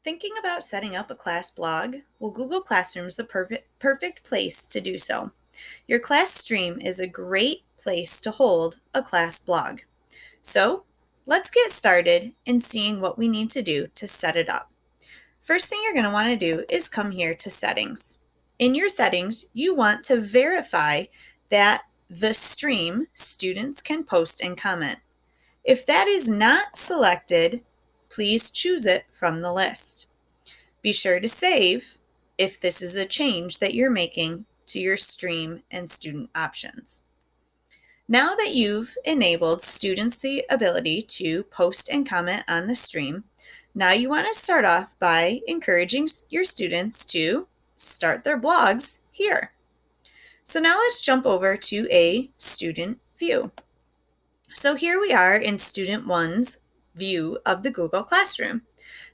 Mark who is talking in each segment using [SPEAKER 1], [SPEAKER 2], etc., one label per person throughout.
[SPEAKER 1] Thinking about setting up a class blog? Well, Google Classroom is the perfect place to do so. Your class stream is a great place to hold a class blog. So, let's get started in seeing what we need to do to set it up. First thing you're going to want to do is come here to Settings. In your settings, you want to verify that the stream students can post and comment. If that is not selected, please choose it from the list. Be sure to save if this is a change that you're making to your stream and student options. Now that you've enabled students the ability to post and comment on the stream, now you want to start off by encouraging your students to start their blogs here. So now let's jump over to a student view. So here we are in Student 1's view of the Google Classroom.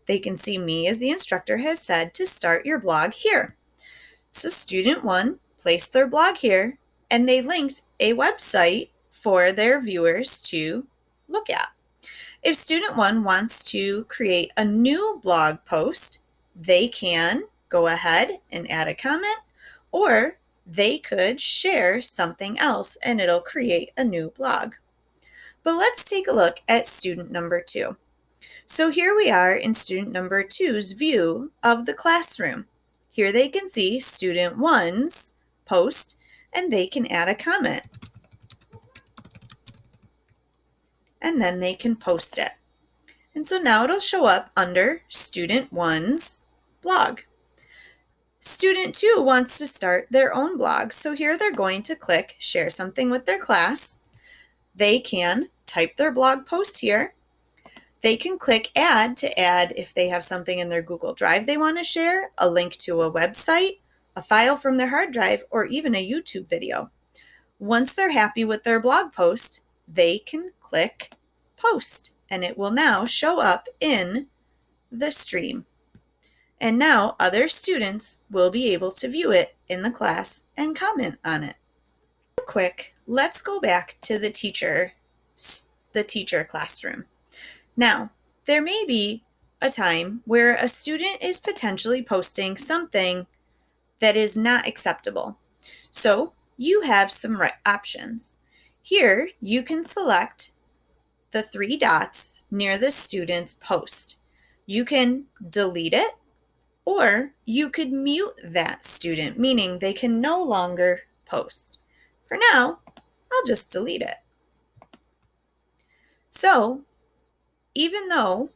[SPEAKER 1] They can see me as the instructor has said to start your blog here. So Student 1 placed their blog here and they linked a website for their viewers to look at. If Student 1 wants to create a new blog post, they can go ahead and add a comment, or they could share something else and it'll create a new blog. But let's take a look at student number 2. So here we are in student number 2's view of the classroom. Here they can see student 1's post and they can add a comment. And then they can post it. And so now it'll show up under student 1's blog. Student 2 wants to start their own blog. So here they're going to click share something with their class. They can type their blog post here. They can click add to add if they have something in their Google Drive they want to share, a link to a website, a file from their hard drive, or even a YouTube video. Once they're happy with their blog post, they can click post and it will now show up in the stream. And now other students will be able to view it in the class and comment on it. Real quick, let's go back to the teacher classroom. Now, there may be a time where a student is potentially posting something that is not acceptable. So you have some options. Here, you can select the 3 dots near the student's post. You can delete it, or you could mute that student, meaning they can no longer post. For now, I'll just delete it. So, even though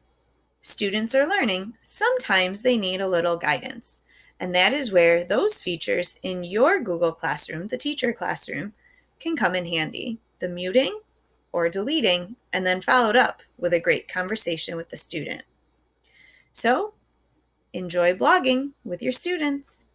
[SPEAKER 1] students are learning, sometimes they need a little guidance. And that is where those features in your Google Classroom, the teacher classroom, can come in handy. The muting or deleting, and then followed up with a great conversation with the student. So, enjoy blogging with your students.